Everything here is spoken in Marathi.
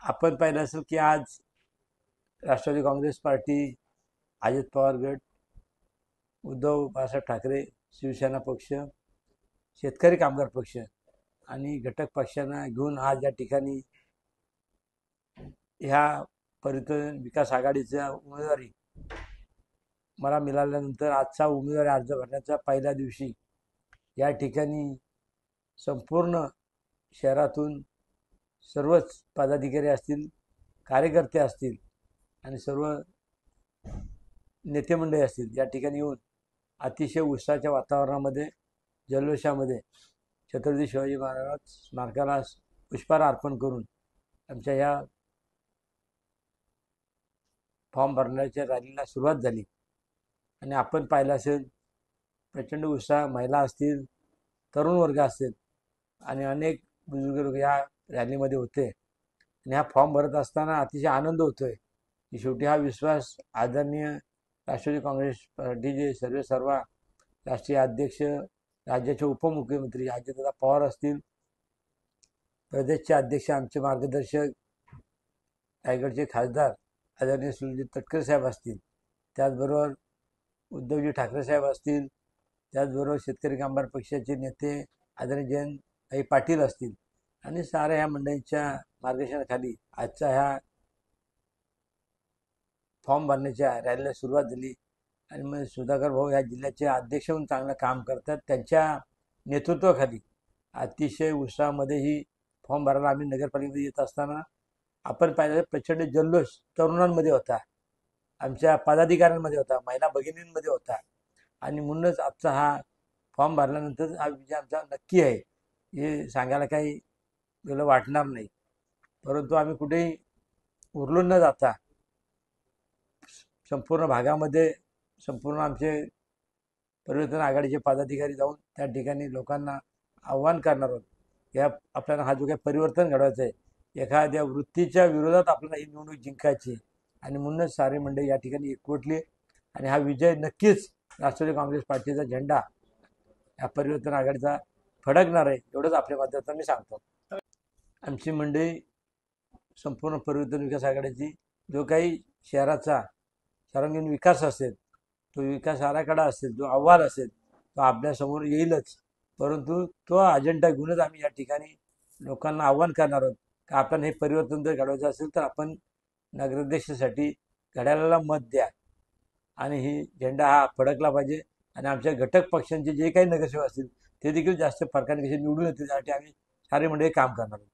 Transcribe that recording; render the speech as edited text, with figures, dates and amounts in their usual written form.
आपण पाहिलं असेल की आज राष्ट्रवादी काँग्रेस पार्टी, अजित पवार गट, उद्धव बाळासाहेब ठाकरे शिवसेना पक्ष, शेतकरी कामगार पक्ष आणि घटक पक्षांना घेऊन आज या ठिकाणी ह्या पर्यटन विकास आघाडीच्या उमेदवारी मला मिळाल्यानंतर आजचा उमेदवारी अर्ज भरण्याच्या पहिल्या दिवशी या ठिकाणी संपूर्ण शहरातून सर्वच पदाधिकारी असतील, कार्यकर्ते असतील आणि सर्व नेते मंडळी असतील या ठिकाणी येऊन अतिशय उत्साहाच्या वातावरणामध्ये जल्लोषामध्ये छत्रपती शिवाजी महाराज स्मारकाला पुष्पहार अर्पण करून आमच्या या फॉर्म भरण्याच्या रॅलीला सुरुवात झाली. आणि आपण पाहिलं असेल प्रचंड उत्साह, महिला असतील, तरुण वर्ग असतील आणि अनेक बुजुर्ग लोक या रॅलीमध्ये होते. आणि हा फॉर्म भरत असताना अतिशय आनंद होतोय की शेवटी हा विश्वास आदरणीय राष्ट्रवादी काँग्रेस पार्टीचे सर्व राष्ट्रीय अध्यक्ष, राज्याचे उपमुख्यमंत्री अजितदादा पवार असतील, प्रदेशचे अध्यक्ष, आमचे मार्गदर्शक रायगडचे खासदार आदरणीय सुनील तटकरे साहेब असतील, त्याचबरोबर उद्धवजी ठाकरे साहेब असतील, त्याचबरोबर शेतकरी कामगार पक्षाचे नेते आदरणीय जयंतभाई पाटील असतील आणि साऱ्या ह्या मंडळींच्या मार्गदर्शनाखाली आजच्या ह्या फॉर्म भरण्याच्या रॅलीला सुरुवात झाली. आणि मग सुधाकर भाऊ ह्या जिल्ह्याचे अध्यक्ष म्हणून चांगलं काम करतात, त्यांच्या नेतृत्वाखाली अतिशय उत्साहामध्ये ही फॉर्म भरायला आम्ही नगरपालिकेमध्ये येत असताना आपण पाहिलं प्रचंड जल्लोष तरुणांमध्ये होता, आमच्या पदाधिकाऱ्यांमध्ये होता, महिला भगिनींमध्ये होता. आणि म्हणूनच आजचा हा फॉर्म भरल्यानंतर हा विजय आमचा नक्की आहे हे सांगायला काही वेगळं वाटणार नाही. परंतु आम्ही कुठेही उरलून न जाता संपूर्ण भागामध्ये संपूर्ण आमचे परिवर्तन आघाडीचे पदाधिकारी जाऊन त्या ठिकाणी लोकांना आव्हान करणार आहोत. या आपल्याला हा जो काही परिवर्तन घडवायचं आहे, एखाद्या वृत्तीच्या विरोधात आपल्याला ही निवडणूक जिंकायची आणि म्हणूनच सारे मंडळी या ठिकाणी एकवटली. आणि हा विजय नक्कीच राष्ट्रवादी काँग्रेस पार्टीचा झेंडा या परिवर्तन आघाडीचा फडकणार आहे, एवढंच आपल्या माध्यमातून मी सांगतो. आमची मंडळी संपूर्ण परिवर्तन विकास आघाडीची जो काही शहराचा सर्वांगीण विकास असेल, तो विकास आराखडा असेल, जो अहवाल असेल, तो आपल्यासमोर येईलच. परंतु तो अजेंडा घेऊनच आम्ही या ठिकाणी लोकांना आव्हान करणार आहोत की आपण हे परिवर्तन जर घडवायचं असेल तर आपण नगराध्यक्षासाठी घड्याळाला मत द्या आणि ही झेंडा हा फडकला पाहिजे. आणि आमच्या घटक पक्षांचे जे काही नगरसेवक असतील ते देखील जास्त फरकाने कसे निवडून येतील यासाठी आम्ही सारे मंडळी काम करणार आहोत.